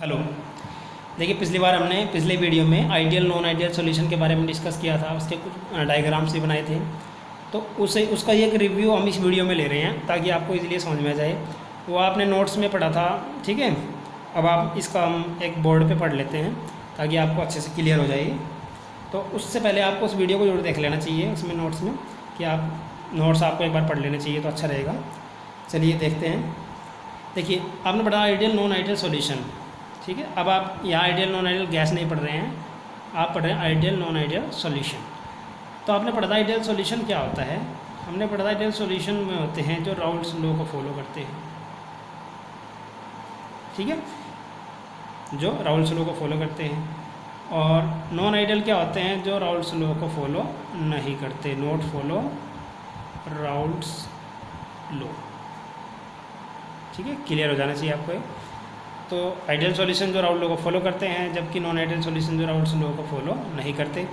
Hello. देखिए, पिछली बार हमने पिछले वीडियो में आइडियल नॉन आइडियल सॉल्यूशन के बारे में डिस्कस किया था। उसके कुछ डायग्राम्स भी बनाए थे, तो उसका एक रिव्यू हम इस वीडियो में ले रहे हैं ताकि आपको इजीली समझ में आ जाए। वो आपने नोट्स में पढ़ा था, ठीक है। अब आप इसका हम एक बोर्ड पे पढ़ लेते हैं ताकि आपको अच्छे से क्लियर हो जाए। तो उससे पहले आपको उस वीडियो को जरूर देख लेना चाहिए, उसमें नोट्स में कि आप नोट्स आपको एक बार पढ़ लेने चाहिए तो अच्छा रहेगा। चलिए देखते हैं। देखिए, आपने पढ़ा आइडियल नॉन आइडियल सॉल्यूशन, ठीक है। अब आप यहाँ आइडियल नॉन आइडियल गैस नहीं पढ़ रहे हैं, आप पढ़ रहे हैं आइडियल नॉन आइडियल सॉल्यूशन। तो आपने पढ़ा था आइडियल सॉल्यूशन क्या होता है। हमने पढ़ा था आइडियल सॉल्यूशन में होते हैं जो राउल्स लॉ को फॉलो करते हैं, ठीक है, जो राउल्स लॉ को फॉलो करते हैं। और नॉन आइडियल क्या होते हैं, जो राउल्स लॉ को फॉलो नहीं करते, नॉट फॉलो राउल्स लॉ, ठीक है। क्लियर हो जाना चाहिए आपको। तो आइडियल सॉल्यूशन जो राउल्स लॉ को फॉलो करते हैं, जबकि नॉन आइडियल सॉल्यूशन जो राउल्स लॉ को फॉलो नहीं करते।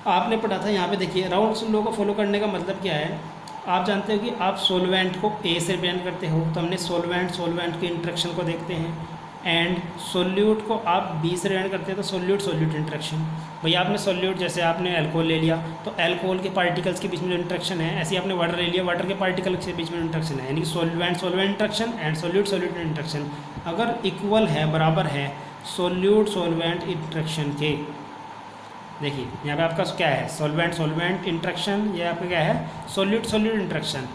आपने पढ़ा था यहाँ पे, देखिए राउल्स लॉ को फॉलो करने का मतलब क्या है। आप जानते हो कि आप सोलवेंट को ए से रिप्रेजेंट करते हो, तो हमने सोलवेंट के इंट्रैक्शन को देखते हैं। एंड सोल्यूट को आप बी से रिप्रेजेंट करते हैं, तो सोल्यूट इंट्रैक्शन। भैया आपने सोल्यूट, जैसे आपने अल्कोहल ले लिया तो अल्कोहल के पार्टिकल्स के बीच में जो इंट्रैक्शन है, ऐसे ही आपने वाटर ले लिया, वाटर के पार्टिकल्स के बीच में इंट्रैक्शन है, यानी कि solvent interaction and solute interaction अगर इक्वल है, बराबर है सोल्वेंट इंट्रैक्शन के। देखिए यहाँ पे आपका क्या है, सोलवेंट इंट्रैक्शन, ये आपका क्या है, सोल्यूट इंट्रैक्शन।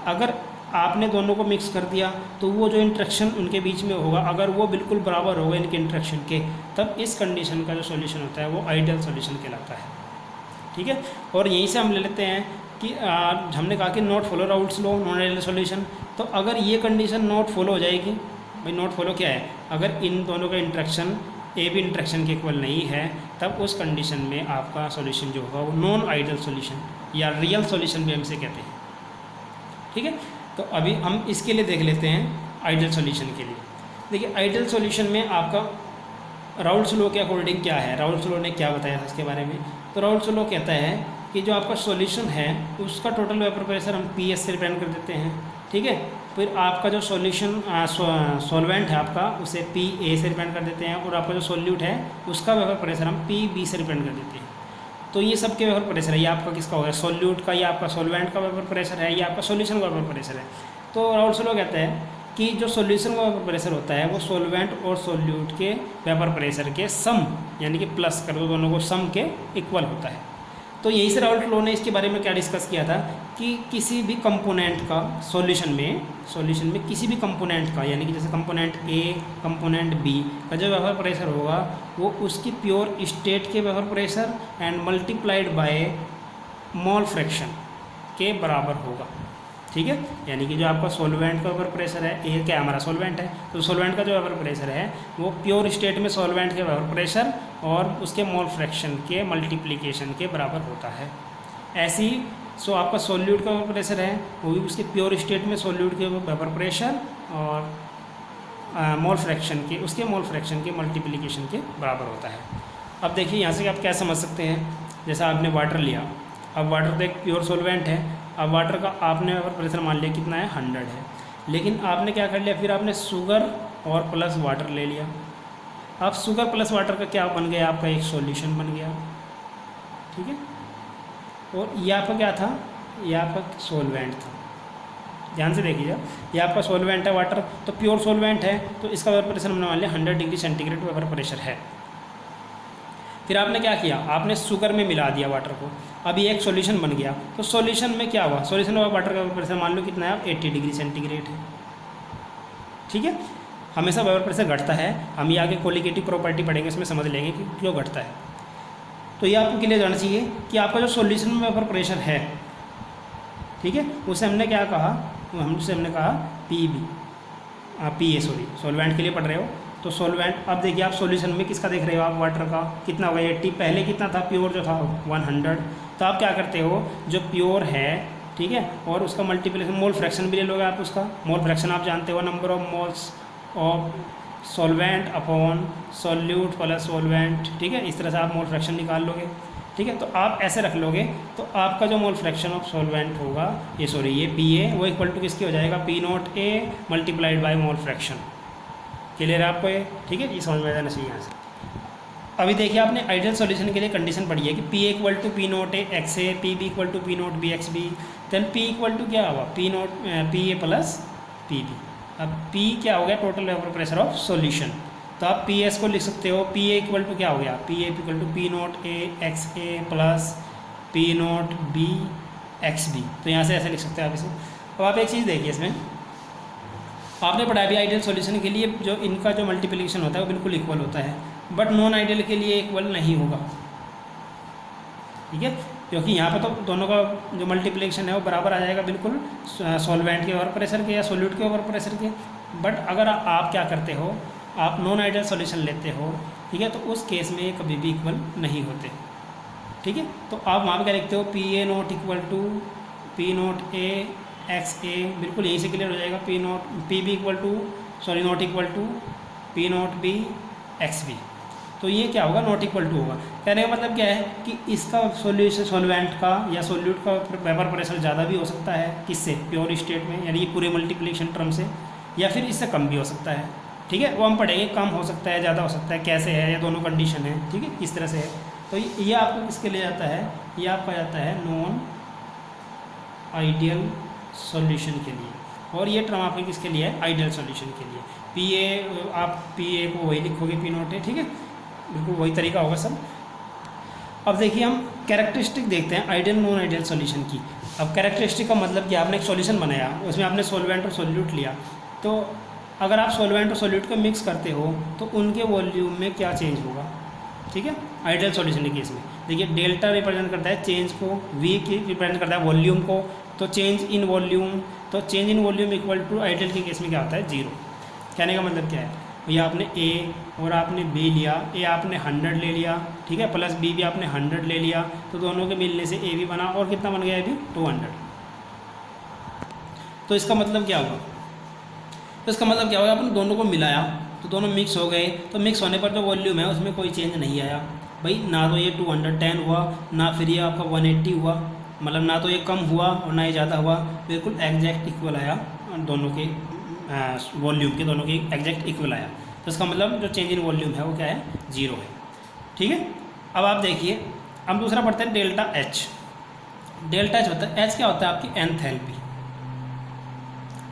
अगर आपने दोनों को मिक्स कर दिया तो वो जो इंट्रैक्शन उनके बीच में होगा, अगर वो बिल्कुल बराबर होगा इनके इंट्रैक्शन के, तब इस कंडीशन का जो सॉल्यूशन होता है वो आइडियल सॉल्यूशन कहलाता है, ठीक है। और यहीं से हम ले लेते हैं कि हमने कहा कि not follow Raoult's law, non ideal solution. तो अगर ये कंडीशन नॉट फॉलो हो जाएगी, भाई नॉट फॉलो क्या है, अगर इन दोनों का इंट्रैक्शन ए बी इंट्रैक्शन के इक्वल नहीं है, तब उस कंडीशन में आपका सॉल्यूशन जो होगा वो नॉन आइडियल सॉल्यूशन या रियल सॉल्यूशन भी हम इसे कहते हैं, ठीक है। तो अभी हम इसके लिए देख लेते हैं आइडियल सॉल्यूशन के लिए। देखिए आइडियल सॉल्यूशन में आपका राउल्स लॉ के अकॉर्डिंग क्या है, राउल्स लॉ ने क्या बताया था इसके बारे में। तो राउल्स लॉ कहता है कि जो आपका सॉल्यूशन है उसका टोटल वेपर प्रेशर हम पी एस से रिप्रेजेंट कर देते हैं, ठीक है। फिर आपका जो सॉल्यूशन सॉल्वेंट है आपका, उसे पी ए से रिप्रेजेंट कर देते हैं, और आपका जो सॉल्यूट है उसका वेपर प्रेशर हम पी बी से रिप्रेजेंट कर देते हैं। तो ये सबके वेपर प्रेशर है, ये आपका किसका होगा, सॉल्यूट का, या आपका सॉल्वेंट का वेपर प्रेशर है, या आपका सॉल्यूशन का वेपर प्रेशर है। तो राउल्स लॉ कहता है कि जो सॉल्यूशन का वेपर प्रेशर होता है वो सॉल्वेंट और सॉल्यूट के वेपर प्रेशर के सम, यानी कि प्लस कर दो दोनों को, सम के इक्वल होता है। तो यही से राउल्स लॉ ने इसके बारे में क्या डिस्कस किया था कि किसी भी कंपोनेंट का सॉल्यूशन में किसी भी कंपोनेंट का, यानी कि जैसे कंपोनेंट ए कंपोनेंट बी का जो वेपर प्रेशर होगा वो उसकी प्योर स्टेट के vapour pressure and multiplied by mole fraction के बराबर होगा, ठीक है। यानी कि जो आपका सॉल्वेंट का वेपर प्रेशर है, ए क्या हमारा सॉल्वेंट है, तो सॉल्वेंट का जो वेपर प्रेशर है वो प्योर स्टेट में सॉल्वेंट के वेपर प्रेशर और उसके मोल फ्रैक्शन के मल्टीप्लिकेशन के बराबर होता है। ऐसे ही आपका सॉल्यूट का वेपर प्रेशर है वो भी उसके प्योर स्टेट में सॉल्यूट के वेपर प्रेशर और मोल फ्रैक्शन के, उसके मोल फ्रैक्शन के मल्टीप्लिकेशन के बराबर होता है। अब देखिए यहाँ से आप क्या समझ सकते हैं, जैसा आपने वाटर लिया, अब वाटर तो एक प्योर सॉल्वेंट है, अब वाटर का आपने वेपर प्रेशर मान लिया कितना है, 100 है, लेकिन आपने क्या कर लिया, फिर आपने शुगर और प्लस वाटर ले लिया। अब शुगर प्लस वाटर का क्या बन गया, आपका एक सॉल्यूशन बन गया, ठीक है। और ये आपका क्या था, ये आपका सॉल्वेंट था। ध्यान से देखिए, ये आपका सॉल्वेंट है वाटर, तो प्योर सॉल्वेंट है, तो इसका वेपर प्रेशर हमने मान लिया 100 डिग्री सेंटीग्रेड वेपर प्रेशर है। फिर आपने क्या किया, आपने शुगर में मिला दिया वाटर को, अभी एक सॉल्यूशन बन गया। तो सॉल्यूशन में क्या हुआ, सॉल्यूशन में वाटर का वेपर प्रेशर मान लो कितना है, 80 डिग्री सेंटीग्रेड है, ठीक है। हमेशा वेपर प्रेशर घटता है, हम ये आगे कोलिगेटिव प्रॉपर्टी पढ़ेंगे, इसमें समझ लेंगे कि क्यों घटता है। तो ये आपको क्लियर जाना चाहिए कि आपका जो सॉल्यूशन में वेपर प्रेशर है, ठीक है, उसे हमने क्या कहा, हमने कहा पी ए, सॉल्वेंट के लिए पढ़ रहे हो तो सॉल्वेंट। अब देखिए आप सॉल्यूशन में किसका देख रहे हो, आप वाटर का कितना होगा 80, पहले कितना था प्योर जो था 100। तो आप क्या करते हो, जो प्योर है, ठीक है, और उसका मल्टीप्लिकेशन मोल फ्रैक्शन भी ले लोगे आप, उसका मोल फ्रैक्शन आप जानते हो, number of moles of solvent upon solute plus solvent, ठीक है। इस तरह से आप मोल फ्रैक्शन निकाल लोगे, ठीक है। तो आप ऐसे रख लोगे तो आपका जो मोल फ्रैक्शन ऑफ सॉल्वेंट होगा, ये पी ए, वो इक्वल टू किसकी हो जाएगा, P not a multiplied by mole fraction, clear है आपको ये? ठीक है, ये समझ में आ जाना चाहिए यहाँ से। अभी देखिए आपने आइडियल सॉल्यूशन के लिए कंडीशन पढ़ी है कि P equal to P note A X A, P B equal to P note B X B, then P equal to क्या हुआ P note P A plus P B. अब P क्या हो गया total vapour pressure of solution, तो आप P S को लिख सकते हो P ए इक्वल टू क्या हो गया P A equal to P note A X A plus P note B X B. तो यहाँ से ऐसे लिख सकते हैं आप इसे। अब आप एक चीज़ देखिए, इसमें आपने पढ़ा भी आइडियल सॉल्यूशन के लिए जो इनका जो मल्टीप्लिकेशन होता है वो बिल्कुल इक्वल होता है, बट नॉन आइडियल के लिए इक्वल नहीं होगा। ठीक है, क्योंकि यहाँ पर तो दोनों का जो मल्टीप्लिकेशन है वो बराबर आ जाएगा बिल्कुल सॉल्वेंट के ओवर प्रेशर के या सोल्यूट के ओवर प्रेशर के। बट अगर आप क्या करते हो, आप नॉन आइडियल सॉल्यूशन लेते हो, ठीक है, तो उस केस में ये कभी भी इक्वल नहीं होते। ठीक है, तो आप वहाँ पर क्या लिखते हो P A not equal to P note A X A, बिल्कुल यहीं से क्लियर हो जाएगा। P note P B equal to sorry not equal to P note B X B. तो ये क्या होगा नॉट इक्वल टू होगा। कहने का मतलब क्या है कि इसका सॉल्यूशन सॉल्वेंट का या सोल्यूट का वेपर प्रेशर ज़्यादा भी हो सकता है किससे प्योर स्टेट में, यानी ये पूरे मल्टीप्लिकेशन टर्म से, या फिर इससे कम भी हो सकता है। ठीक है, वो हम पढ़ेंगे कम हो सकता है ज़्यादा हो सकता है कैसे है, या दोनों कंडीशन है। ठीक है, किस तरह से है। तो ये आपको किसके लिए जाता है, ये आपका जाता है नॉन आइडियल सॉल्यूशन के लिए, और ये टर्म आपके किसके लिए है आइडियल सॉल्यूशन के लिए। पी ए आप पी ए को वही लिखोगे पी नोट है। ठीक है, बिल्कुल वही तरीका होगा सब। अब देखिए हम कैरेक्टरिस्टिक देखते हैं आइडियल नॉन आइडियल सॉल्यूशन की। अब कैरेक्टरिस्टिक का मतलब कि आपने एक सॉल्यूशन बनाया, उसमें आपने सॉल्वेंट और सोल्यूट लिया, तो अगर आप सॉल्वेंट और सोल्यूट को मिक्स करते हो तो उनके वॉल्यूम में क्या चेंज होगा। ठीक है, आइडियल सॉल्यूशन के केस में देखिए डेल्टा रिप्रेजेंट करता है चेंज को, वी की रिप्रेजेंट करता है वॉल्यूम को, तो चेंज इन वॉल्यूम, तो change in volume equal to ideal के केस में क्या होता है 0। कहने का मतलब क्या है, भैया आपने ए और आपने बी लिया, ए आपने 100 ले लिया, ठीक है, प्लस बी भी आपने 100 ले लिया, तो दोनों के मिलने से ए भी बना, और कितना बन गया अभी 200। तो इसका मतलब क्या होगा, तो इसका मतलब क्या होगा, आपने दोनों को मिलाया तो दोनों मिक्स हो गए, तो मिक्स होने पर जो वॉल्यूम है उसमें कोई चेंज नहीं आया भाई, ना तो ये 210 हुआ ना फिर ये आपका 180 हुआ, मतलब ना तो ये कम हुआ और ना ये ज़्यादा हुआ, बिल्कुल एग्जैक्ट इक्वल आया दोनों के वॉल्यूम के, दोनों की एग्जैक्ट इक्वल आया। तो इसका मतलब जो चेंज इन वॉल्यूम है वो क्या है 0 है। ठीक है, अब आप देखिए हम दूसरा पढ़ते हैं डेल्टा एच। डेल्टा एच होता है, एच क्या होता है आपकी एंथैल्पी,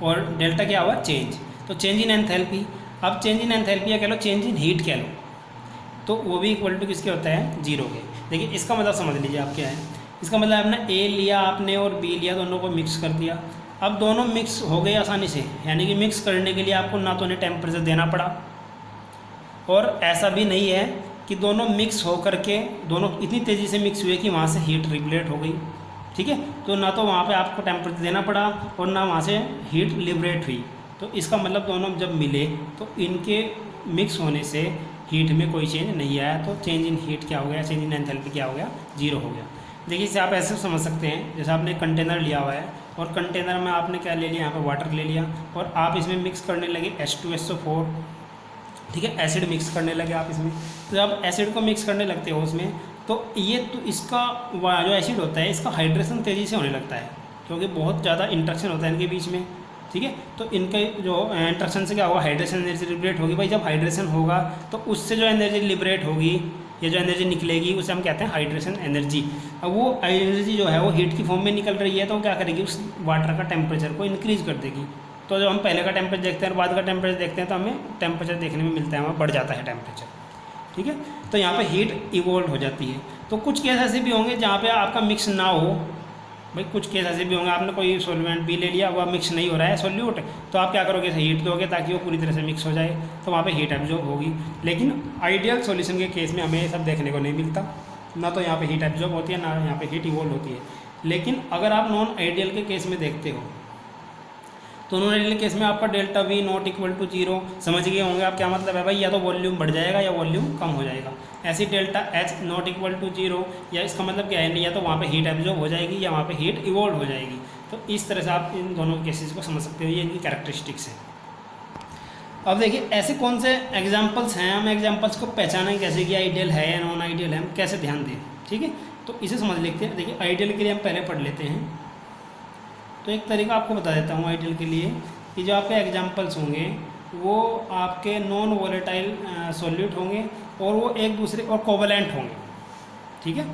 और डेल्टा क्या हुआ चेंज, तो चेंज इन एंथैल्पी। अब चेंज इन एंथैल्पी या कह लो चेंज इन हीट कह लो, तो वो भी इक्वल टू किसके होता है 0 के। देखिए इसका मतलब समझ लीजिए आप क्या है, इसका मतलब आपने ए लिया आपने और बी लिया, दोनों को मिक्स कर दिया, अब दोनों मिक्स हो गए आसानी से, यानी कि मिक्स करने के लिए आपको ना तो उन्हें टेम्परेचर देना पड़ा, और ऐसा भी नहीं है कि दोनों मिक्स हो करके दोनों इतनी तेज़ी से मिक्स हुए कि वहाँ से हीट रिबलेट हो गई। ठीक है, तो ना तो वहाँ पे आपको टेम्परेचर देना पड़ा और ना वहाँ से हीट लिबरेट हुई, तो इसका मतलब दोनों जब मिले तो इनके मिक्स होने से हीट में कोई चेंज नहीं आया, तो चेंज इन हीट क्या हो गया, चेंज इन एंथैल्पी क्या हो गया 0 हो गया। देखिए इसे आप ऐसे समझ सकते हैं, जैसे आपने कंटेनर लिया हुआ है और कंटेनर में आपने क्या ले लिया, यहाँ पर वाटर ले लिया और आप इसमें मिक्स करने लगे H2SO4, ठीक है, एसिड मिक्स करने लगे आप इसमें। तो जब एसिड को मिक्स करने लगते हो उसमें, तो ये तो इसका जो एसिड होता है इसका हाइड्रेशन तेज़ी से होने लगता है, क्योंकि बहुत ज़्यादा इंट्रैक्शन होता है इनके बीच में। ठीक है, तो इनके जो इंट्रैक्शन से क्या होगा, हाइड्रेशन एनर्जी लिबरेट होगी। भाई जब हाइड्रेशन होगा तो उससे जो एनर्जी लिबरेट होगी या जो एनर्जी निकलेगी उसे हम कहते हैं हाइड्रेशन एनर्जी। अब वो एनर्जी जो है वो हीट की फॉर्म में निकल रही है, तो क्या करेगी, उस वाटर का टेम्परेचर को इंक्रीज कर देगी। तो जब हम पहले का टेम्परेचर देखते हैं और बाद का टेम्परेचर देखते हैं तो हमें टेम्परेचर देखने में मिलता है, वहाँ बढ़ जाता है टेम्परेचर। ठीक है, तो यहाँ पे हीट इवोल्व हो जाती है। तो कुछ केस ऐसे भी होंगे जहाँ पे आपका मिक्स ना हो, भाई कुछ केस ऐसे भी होंगे आपने कोई सॉल्वेंट भी ले लिया, वह मिक्स नहीं हो रहा है सोल्यूट, तो आप क्या करोगे, हीट दोगे ताकि वो पूरी तरह से मिक्स हो जाए, तो वहाँ पे हीट एब्जॉर्ब होगी। लेकिन आइडियल सॉल्यूशन के केस में हमें ये सब देखने को नहीं मिलता, ना तो यहाँ पे हीट एब्जॉर्ब होती है ना यहाँ पे हीट इवोल्व होती है। लेकिन अगर आप नॉन आइडियल के केस में देखते हो तो नॉन आइडियल केस में आपका delta V not equal to 0, समझ गए होंगे आप क्या मतलब है भाई, या तो वॉल्यूम बढ़ जाएगा या वॉल्यूम कम हो जाएगा। ऐसी delta H not equal to 0, या इसका मतलब क्या है, या तो वहाँ पे हीट एब्जॉर्ब हो जाएगी या वहाँ पे हीट इवोल्व हो जाएगी। तो इस तरह से आप इन दोनों केसेस को समझ सकते हो, ये इनकी कैरेक्टरिस्टिक्स है। अब देखिए ऐसे कौन से एग्जाम्पल्स हैं, हम एग्जाम्पल्स को पहचानें कैसे कि आइडियल है या नॉन आइडियल है, हम कैसे ध्यान दें। ठीक है, तो इसे समझ लेते हैं। देखिए आइडियल के लिए हम पहले पढ़ लेते हैं, तो एक तरीका आपको बता देता हूँ आइडियल के लिए कि जो आपके एग्जाम्पल्स होंगे वो आपके नॉन वोलेटाइल सॉल्यूट होंगे और वो एक दूसरे और कोवलेंट होंगे, ठीक है।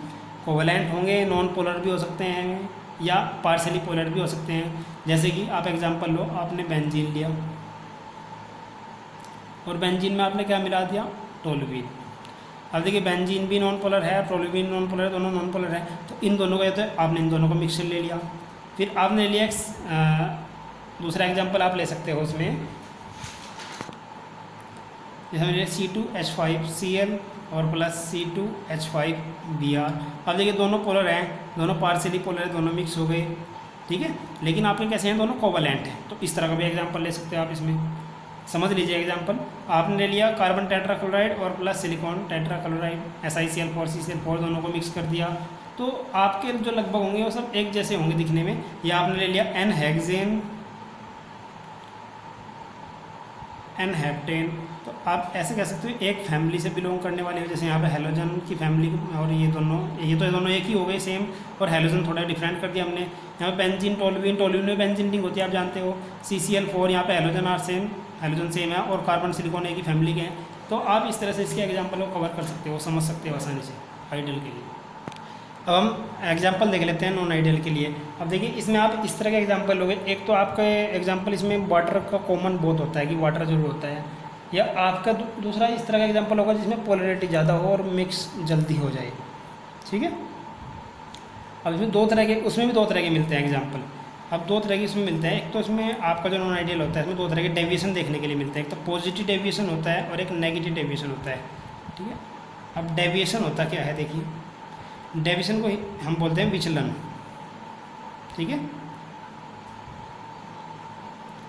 कोवलेंट होंगे, नॉन पोलर भी हो सकते हैं या पार्शियली पोलर भी हो सकते हैं। जैसे कि आप एग्जांपल लो, आपने बेंजीन लिया और बेंजीन में आपने क्या मिला दिया, टोल्यूइन। अब देखिए बेंजीन भी नॉन पोलर है, टोल्यूइन नॉन पोलर है, दोनों नॉन पोलर है, तो इन दोनों का तो आपने इन दोनों का मिक्सचर ले लिया। फिर आपने लिया दूसरा एग्जांपल आप ले सकते हो उसमें, जैसे हमने C2H5Cl और प्लस C2H5Br। अब देखिए दोनों पोलर हैं, दोनों पार्शियली पोलर है, दोनों मिक्स हो गए, ठीक है। लेकिन आपके कैसे हैं, दोनों कोवलेंट हैं। तो इस तरह का भी एग्जांपल ले सकते हो आप इसमें। समझ लीजिए एग्जांपल, आपने ले लिया कार्बन टेट्राक्लोराइड और plus silicon tetrachloride SiCl4 CCl4 दोनों को मिक्स कर दिया, तो आपके जो लगभग होंगे वो सब एक जैसे होंगे दिखने में। या आपने ले लिया N-हेक्सेन, N-हेप्टेन, तो आप ऐसे कह सकते हो एक फैमिली से बिलोंग करने वाले हो। जैसे यहाँ पे हेलोजन की फैमिली और ये दोनों एक ही हो गए सेम, और हेलोजन थोड़ा डिफरेंट कर दिया हमने। यहाँ पे बेंजीन, टोल्यूइन में बेंजीन रिंग होती है, आप जानते हो। CCl4 यहाँ पे हेलोजन सेम है, और कार्बन सिलिकॉन एक ही फैमिली के हैं। तो आप इस तरह से इसके एग्जाम्पल को कवर कर सकते हो, समझ सकते हो आसानी से आइडियल के लिए। अब हम एग्जांपल देख लेते हैं नॉन आइडियल के लिए। अब देखिए इसमें आप इस तरह के एग्जांपल लोगे, एक तो आपका एग्जांपल इसमें वाटर का कॉमन बहुत होता है कि वाटर जरूर होता है, या आपका दूसरा इस तरह का एग्जांपल होगा जिसमें पोलैरिटी ज़्यादा हो और मिक्स जल्दी हो जाए, ठीक है। अब इसमें उसमें भी दो तरह के मिलते हैं एग्जाम्पल। अब दो तरह के इसमें मिलते हैं, एक तो इसमें आपका जो नॉन आइडियल होता है इसमें दो तरह के डेविएशन देखने के लिए मिलते हैं। एक तो पॉजिटिव डेविएशन होता है और एक नेगेटिव डेविएशन होता है, ठीक है। अब डेविएशन होता क्या है, देखिए डेविएशन को हम बोलते हैं विचलन, ठीक है।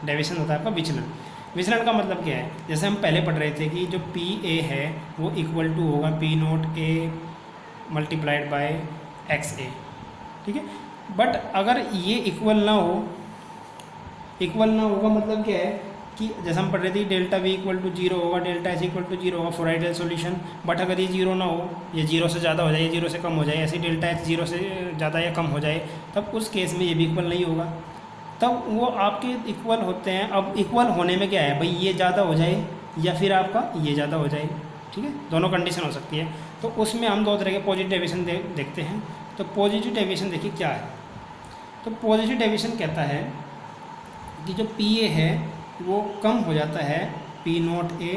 डेविएशन होता है आपका विचलन। विचलन का मतलब क्या है, जैसे हम पहले पढ़ रहे थे कि जो PA है वो इक्वल टू होगा P0A मल्टीप्लाइड बाय XA, ठीक है। बट अगर ये इक्वल ना होगा मतलब क्या है कि जैसे हम पढ़ रहे थे डेल्टा V इक्वल टू 0 होगा, डेल्टा S इक्वल टू 0 होगा फॉर आइडियल सॉल्यूशन। बट अगर ये 0 ना हो, ये 0 से ज़्यादा हो जाए, ये 0 से कम हो जाए, ऐसे डेल्टा H 0 से ज़्यादा या कम हो जाए, तब उस केस में ये भी इक्वल नहीं होगा। तब वो आपके इक्वल होते हैं। अब इक्वल होने में क्या है भाई, ये ज़्यादा हो जाए या फिर आपका ये ज़्यादा हो जाए, ठीक है, दोनों कंडीशन हो सकती है। तो उसमें हम दो तरह के पॉजिटिव डेविएशन देखते हैं। तो पॉजिटिव डेविएशन देखिए क्या है, तो पॉजिटिव डेविएशन कहता है कि जो PA है वो कम हो जाता है P0A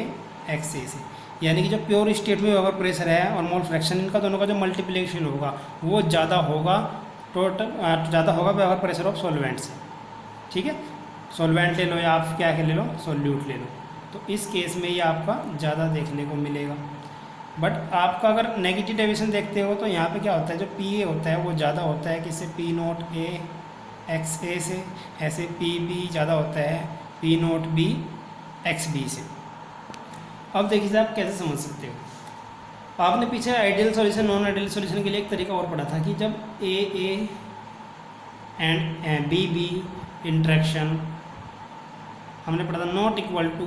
XA से, यानी कि जो प्योर स्टेट में वेपर प्रेशर है और मोल फ्रैक्शन, इनका दोनों का जो मल्टीप्लिकेशन होगा वो ज़्यादा होगा वेपर प्रेशर ऑफ सॉल्वेंट से, ठीक है। सॉल्वेंट ले लो या आप क्या ले लो, सॉल्यूट ले लो, तो इस केस में ये आपका ज़्यादा देखने को मिलेगा। बट आपका अगर नेगेटिव डेविएशन देखते हो तो यहाँ पे क्या होता है, जो PA होता है वो ज़्यादा होता है किससे, P0A XA से, ऐसे PB ज़्यादा होता है P0B XB से। अब देखिए आप कैसे समझ सकते हो, आपने पीछे ideal solution non ideal solution के लिए एक तरीका और पढ़ा था कि जब AA एंड BB इंट्रैक्शन, हमने पढ़ा था not equal to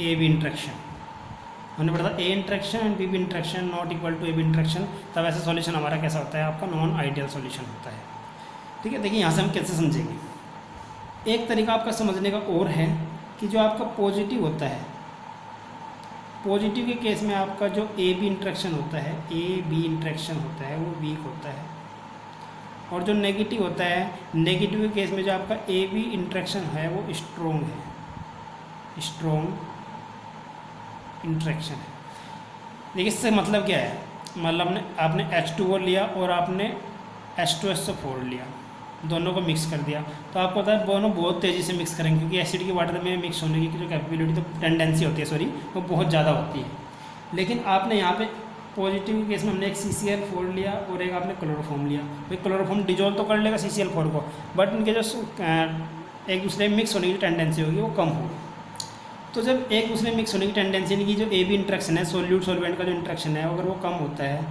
AB interaction, हमने पढ़ा था A interaction and BB interaction not equal to AB interaction, तब ऐसा सॉल्यूशन हमारा कैसा होता है, आपका नॉन आइडियल सॉल्यूशन होता है, ठीक है। देखिए यहाँ से हम कैसे समझेंगे, एक तरीका आपका समझने का और है कि जो आपका पॉजिटिव होता है, पॉजिटिव के केस में आपका जो AB इंट्रैक्शन होता है, AB इंट्रैक्शन होता है वो वीक होता है, और जो नेगेटिव होता है, नेगेटिव के केस में जो आपका AB इंट्रैक्शन है वो स्ट्रॉन्ग है, स्ट्रॉन्ग इंट्रैक्शन है। देखिए इससे मतलब क्या है, मतलब आपने H2O लिया और आपने H2SO4 लिया, दोनों को मिक्स कर दिया, तो आपको पता है दोनों बहुत तेज़ी से मिक्स करेंगे, क्योंकि एसिड की वाटर में मिक्स होने की जो कैपेबिलिटी, तो टेंडेंसी होती है वो बहुत ज़्यादा होती है। लेकिन आपने यहाँ पे पॉजिटिव के केस में हमने एक CCl4 लिया और एक आपने क्लोरोफॉर्म लिया, भाई क्लोरोफॉर्म डिजोल्व तो कर लेगा CCl4 को, बट इनके जो एक दूसरे में मिक्स होने की टेंडेंसी होगी वो कम होगी। तो जब एक दूसरे में मिक्स होने की टेंडेंसी यानी कि जो AB इंट्रैक्शन है, सोल्यूट सॉल्वेंट का जो इंट्रैक्शन है, अगर वो कम होता है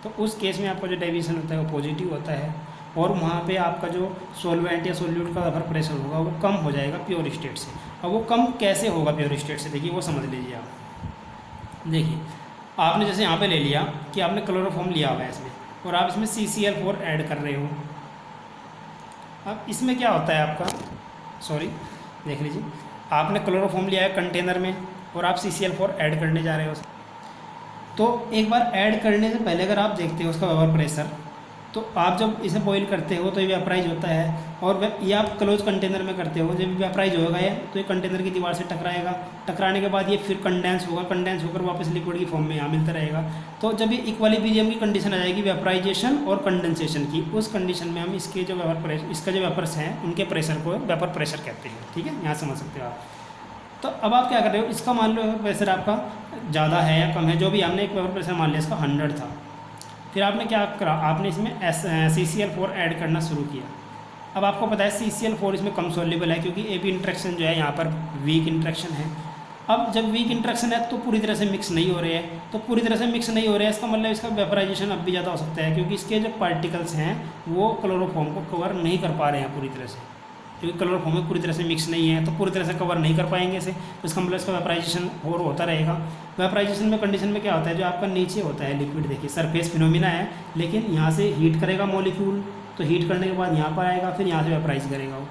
तो उस केस में आपका जो डेविएशन होता है वो पॉजिटिव होता है, और वहाँ पे आपका जो सॉल्वेंट या सोल्यूट का वेपर प्रेशर होगा वो कम हो जाएगा प्योर स्टेट से। अब वो कम कैसे होगा प्योर स्टेट से, देखिए वो समझ लीजिए आप। देखिए आपने जैसे यहाँ पे ले लिया कि आपने क्लोरोफॉर्म लिया हुआ है इसमें, और आप इसमें CCl4 ऐड कर रहे हो। अब इसमें क्या होता है आपका, सॉरी देख लीजिए, आपने क्लोरोफॉर्म लिया है कंटेनर में और आप CCl4 ऐड करने जा रहे हो। तो एक बार ऐड करने से पहले अगर आप देखते हो उसका वेपर प्रेशर, तो आप जब इसे बॉईल करते हो तो ये वेपराइज होता है, और ये आप क्लोज कंटेनर में करते हो, जब वेपराइज होगा ये तो ये कंटेनर की दीवार से टकराएगा, टकराने के बाद ये फिर कंडेंस होगा, कंडेंस होकर वापस लिक्विड की फॉर्म में यहाँ मिलता रहेगा। तो जब ये इक्विलिब्रियम की कंडीशन आ जाएगी वेपराइजेशन और कंडेंसेशन की, उस कंडीशन में हम इसके जो वेपर प्रेशर, इसका जो वेपर्स हैं उनके प्रेशर को वेपर प्रेशर कहते हैं। ठीक है, यहाँ समझ सकते हो आप। तो अब आप क्या कर रहे हो, इसका मान लो वेपर प्रेशर आपका ज़्यादा है या कम है, जो भी हमने एक वेपर प्रेशर मान लिया इसका 100 था। फिर आपने क्या करा, आपने इसमें CCl4 ऐड करना शुरू किया। अब आपको पता है CCl4 इसमें कम सोल्यूबल है, क्योंकि AB इंट्रैक्शन जो है यहाँ पर वीक इंट्रैक्शन है। अब जब वीक इंट्रैक्शन है तो पूरी तरह से मिक्स नहीं हो रहे हैं, तो पूरी तरह से मिक्स नहीं हो रहे हैं इसका मतलब इसका वेपराइजेशन अब भी ज़्यादा हो सकता है, क्योंकि इसके जो पार्टिकल्स हैं वो क्लोरोफॉर्म को कवर नहीं कर पा रहे हैं पूरी तरह से, क्योंकि क्लोरोफॉर्म में पूरी तरह से मिक्स नहीं है, तो पूरी तरह से कवर नहीं कर पाएंगे इसे, तो इसका मतलब इसका वेपराइजेशन और होता रहेगा। वेपराइजेशन में कंडीशन में क्या होता है, जो आपका नीचे होता है लिक्विड, देखिए सरफेस फिनोमिना है, लेकिन यहाँ से हीट करेगा मॉलिक्यूल, तो हीट करने के बाद यहाँ पर आएगा, फिर यहाँ से वेपराइज करेगा वो।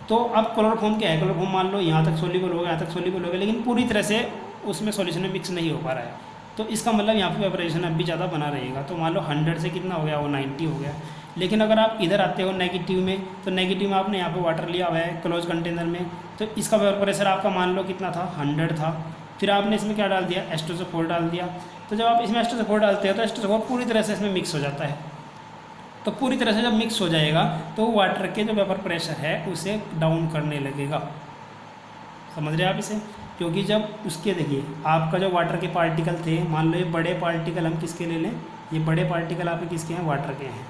तो अब क्लोरोफॉर्म क्या है, क्लोरोफॉर्म मान लो यहाँ तक सोल्यूबल होगा, यहाँ तक सोल्यूबल होगा, लेकिन पूरी तरह से उसमें सॉल्यूशन में मिक्स नहीं हो पा रहा है, तो इसका मतलब यहाँ पे वेपराइजेशन अब भी ज़्यादा बना रहेगा। तो मान लो 100 से कितना हो गया, वो 90 हो गया। लेकिन अगर आप इधर आते हो नेगेटिव में, तो नेगेटिव में आपने यहाँ पे वाटर लिया हुआ है क्लोज कंटेनर में, तो इसका वेपर प्रेशर आपका मान लो कितना था, 100 था। फिर आपने इसमें क्या डाल दिया, H2SO4 डाल दिया। तो जब आप इसमें H2SO4 डालते हो तो H2SO4 पूरी तरह से इसमें मिक्स हो जाता है। तो पूरी तरह से जब मिक्स हो जाएगा तो वाटर के जो वेपर प्रेशर है उसे डाउन करने लगेगा। समझ रहे हैं आप इसे, क्योंकि जब उसके देखिए आपका जो वाटर के पार्टिकल थे, मान लो ये बड़े पार्टिकल हम किसके ले लें, ये बड़े पार्टिकल आपके किसके हैं, वाटर के हैं,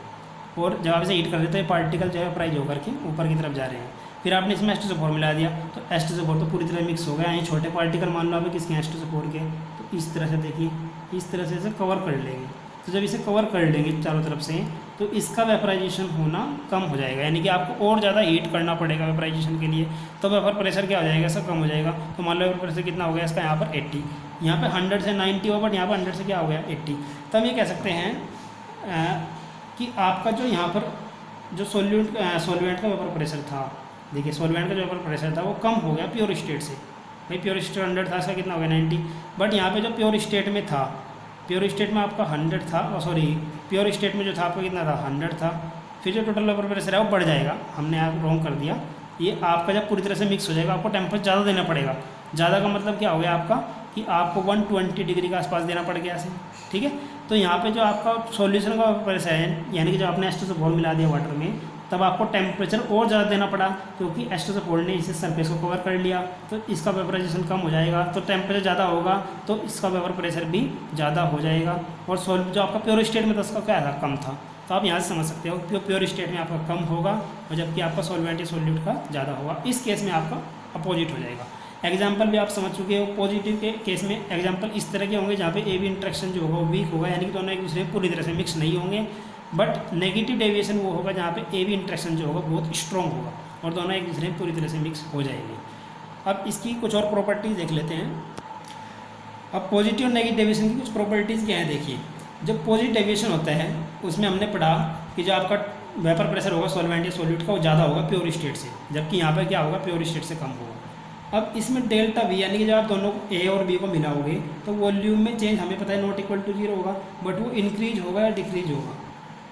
और जब आप इसे हीट कर देते तो ये पार्टिकल जो है प्राइज होकर के ऊपर की तरफ जा रहे हैं। फिर आपने इसमें H2SO4 मिला दिया, तो H2SO4 तो पूरी तरह मिक्स हो गया। ये छोटे पार्टिकल मान लो आप किसके हैं, H2SO4 के, तो इस तरह से देखिए इस तरह से इसे कवर कर लेंगे। तो जब इसे कवर कर लेंगे चारों तरफ से, तो इसका वेपराइजेशन होना कम हो जाएगा, यानी कि आपको और ज़्यादा हीट करना पड़ेगा वेपराइजेशन के लिए, तो वेपर प्रेशर क्या हो जाएगा, इसका कम हो जाएगा। तो मान लो वेपर प्रेशर कितना हो गया इसका, यहाँ पर 80, यहाँ पे 100 से 90 हो, बट यहाँ पर 100 से क्या हो गया 80। तो हम ये कह सकते हैं कि आपका जो यहाँ पर जो सॉल्वेंट का वेपर प्रेशर था, देखिए सॉल्वेंट का जो वेपर प्रेशर था वो कम हो गया प्योर स्टेट से। भाई प्योर स्टेट 100 था, इसका कितना हो गया 90, बट यहाँ पे जो प्योर स्टेट में था, प्योर स्टेट में आपका 100 था, सॉरी प्योर स्टेट में जो था आपका कितना था 100 था। फिर जो टोटल वेपर प्रेशर है वो बढ़ जाएगा, हमने यहाँ रॉन्ग कर दिया। ये आपका जब पूरी तरह से मिक्स हो जाएगा आपको टेम्परेचर ज़्यादा देना पड़ेगा। ज़्यादा का मतलब क्या हो गया आपका, कि आपको 120 डिग्री के आसपास देना पड़ गया ऐसे। ठीक है, तो यहाँ पे जो आपका सॉल्यूशन का प्रेशर है, यानी कि जो आपने H2SO4 मिला दिया वाटर में, तब आपको टेम्परेचर और ज़्यादा देना पड़ा, क्योंकि H2SO4 ने इसे सरफेस को कवर कर लिया, तो इसका वेपराइजेशन कम हो जाएगा। तो टेम्परेचर ज़्यादा होगा तो इसका वेपर प्रेशर भी ज़्यादा हो जाएगा। और जो आपका प्योर स्टेट में था उसका क्या था, कम था। तो आप यहाँ से समझ सकते हो कि प्योर स्टेट में आपका कम होगा, और जबकि आपका सॉल्वेंट या सॉल्यूट का ज़्यादा होगा। इस केस में आपका अपोजिट हो जाएगा। एग्जाम्पल भी आप समझ चुके हो, पॉजिटिव के केस में एग्जाम्पल इस तरह के होंगे जहाँ पे AB इंट्रैक्शन जो होगा वो वीक होगा, यानी कि दोनों एक दूसरे में पूरी तरह से मिक्स नहीं होंगे। बट नेगेटिव डेविएशन वो होगा जहाँ पे AB इंट्रैक्शन जो होगा बहुत स्ट्रॉन्ग होगा, और दोनों एक दूसरे में पूरी तरह से मिक्स हो जाएंगे। अब इसकी कुछ और प्रॉपर्टीज़ देख लेते हैं। अब पॉजिटिव और नेगेटिव डेविएशन की कुछ प्रॉपर्टीज़ क्या है, देखिए जब पॉजिटिव डेविएशन होता है उसमें हमने पढ़ा कि जो आपका वेपर प्रेशर होगा सॉल्वेंट या सॉल्यूट का वो ज़्यादा होगा प्योर स्टेट से, जबकि यहाँ पर क्या होगा, प्योर स्टेट से कम होगा। अब इसमें डेल्टा V, यानी कि जब आप दोनों A और B को मिलाओगे तो वॉल्यूम में चेंज हमें पता है नॉट इक्वल टू 0 होगा, बट वो इंक्रीज होगा या डिक्रीज होगा,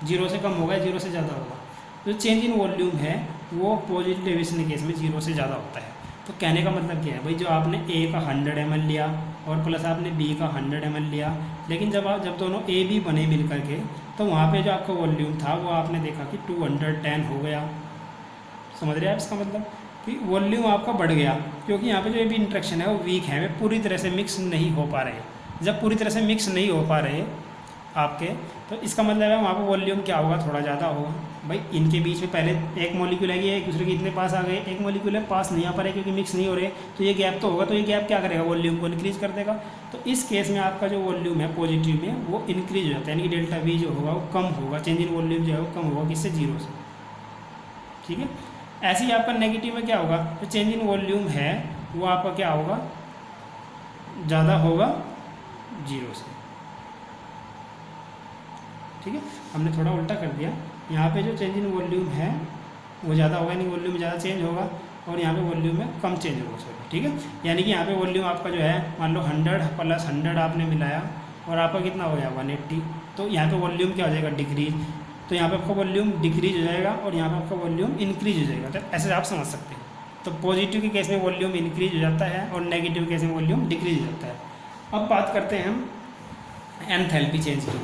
0 से कम होगा, 0 से ज़्यादा होगा। जो चेंज इन वॉल्यूम है वो पॉजिटिव डेविएशन के केस में 0 से ज़्यादा होता है। तो कहने का मतलब क्या है भाई, जो आपने A का 100 ml लिया और प्लस आपने B का 100 ml लिया, लेकिन जब दोनों A B बने मिल करके, तो वहाँ पे जो आपका वॉल्यूम था वो आपने देखा कि 210 हो गया। समझ रहे हैं आप इसका मतलब कि वॉल्यूम आपका बढ़ गया, क्योंकि यहाँ पे जो AB इंट्रैक्शन है वो वीक है, वे पूरी तरह से मिक्स नहीं हो पा रहे। जब पूरी तरह से मिक्स नहीं हो पा रहे आपके, तो इसका मतलब है वहाँ पर वॉल्यूम क्या होगा, थोड़ा ज़्यादा होगा। भाई इनके बीच में पहले एक मॉलिक्यूल है, ये एक दूसरे के इतने पास आ गए, एक मॉलिक्यूल है पास नहीं आ पा रहे क्योंकि मिक्स नहीं हो रहे, तो ये गैप तो होगा, तो ये गैप क्या करेगा, वॉल्यूम को इंक्रीज कर देगा। तो इस केस में आपका जो वॉल्यूम है पॉजिटिव में वो इंक्रीज हो जाता है, यानी कि डेल्टा V जो होगा वो कम होगा, चेंज इन वॉल्यूम जो है वो कम होगा, किससे, 0 से। ठीक है, ऐसे ही आपका नेगेटिव में क्या होगा, तो चेंज इन वॉल्यूम है वो आपका क्या होगा, ज़्यादा होगा 0 से। ठीक है, हमने थोड़ा उल्टा कर दिया, यहाँ पे जो चेंज इन वॉल्यूम है वो ज़्यादा होगा, यानी वॉल्यूम ज़्यादा चेंज होगा, और यहाँ पे वॉल्यूम में कम चेंज होगा, सॉरी, ठीक है। यानी कि यहाँ पे वॉल्यूम आपका जो है, मान लो 100 + 100 आपने मिलाया और आपका कितना हो गया 180, तो यहाँ पे वॉल्यूम क्या हो जाएगा, डिक्रीज। तो यहाँ पे आपका वॉल्यूम डिक्रीज हो जाएगा और यहाँ पे आपका वॉल्यूम इंक्रीज हो जाएगा। तो ऐसे आप समझ सकते हैं। तो पॉजिटिव के केस में वॉल्यूम इंक्रीज हो जाता है और नेगेटिव के केस में वॉल्यूम डिक्रीज हो जाता है। अब बात करते हैं हम एंथैल्पी चेंज की।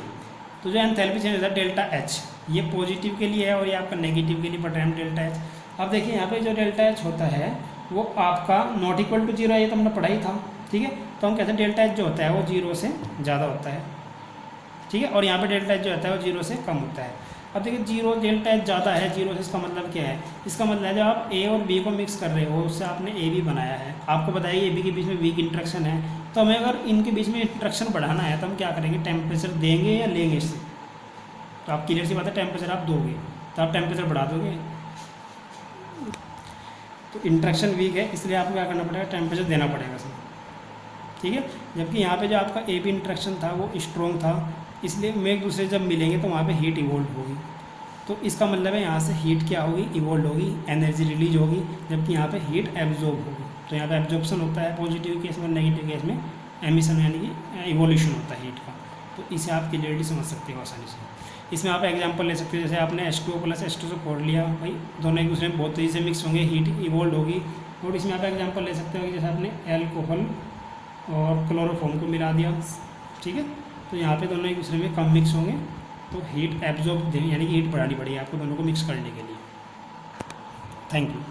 तो जो एंथैल्पी चेंज होता है डेल्टा एच, ये पॉजिटिव के लिए है और ये आपका नेगेटिव के लिए पढ़ रहे हैं डेल्टा एच। अब देखिए यहाँ पे जो डेल्टा एच होता है वो आपका नॉट इक्वल टू 0 है, ये तो हमने पढ़ा ही था, ठीक है। तो हम कहते हैं डेल्टा एच जो होता है वो 0 से ज़्यादा होता है, ठीक है। और यहाँ पे डेल्टा एच जो होता है वो 0 से कम होता है। अब देखिए 0 डेल्टा एच ज़्यादा है 0 से, इसका मतलब क्या है, इसका मतलब है जब आप ए और बी को मिक्स कर रहे हो उससे आपने ए बी बनाया है, आपको बताइए ए बी के बीच में वीक इंट्रैक्शन है, तो हमें अगर इनके बीच में इंट्रैक्शन बढ़ाना है तो हम क्या करेंगे, टेम्परेचर देंगे या लेंगे इससे। तो आप क्लियर सी बात है, टेम्परेचर आप दोगे तो आप टेम्परेचर बढ़ा दोगे। तो इंट्रैक्शन वीक है इसलिए आपको क्या करना पड़ेगा, टेम्परेचर देना पड़ेगा सर, ठीक है। जबकि यहाँ पे जो आपका ए बी इंट्रैक्शन था वो स्ट्रॉन्ग था, इसलिए में एक दूसरे जब मिलेंगे तो वहाँ पे हीट इवोल्व होगी। तो इसका मतलब है यहाँ से हीट क्या होगी, इवोल्व होगी, एनर्जी रिलीज होगी, जबकि यहाँ पे हीट एब्जॉर्ब होगी। तो यहाँ पे एब्जॉर्प्शन होता है पॉजिटिव केस में, नेगेटिव केस में एमिशन यानी कि इवोल्यूशन होता है हीट का। तो इसे आप क्लियरली समझ सकते हो आसानी से। इसमें आप एग्जांपल ले सकते हो, जैसे आपने H2O + H2 से फोड़ लिया, भाई दोनों एक दूसरे में बहुत तेज़ी से मिक्स होंगे, हीट इवोल्व होगी। और इसमें आप एग्जांपल ले सकते हो कि जैसे आपने एल्कोहल और क्लोरोफॉर्म को मिला दिया, ठीक है। तो यहाँ पे दोनों एक दूसरे में कम मिक्स होंगे तो हीट एब्जॉर्ब यानी कि हीट बढ़ानी पड़ेगी आपको दोनों को मिक्स करने के लिए। Thank you.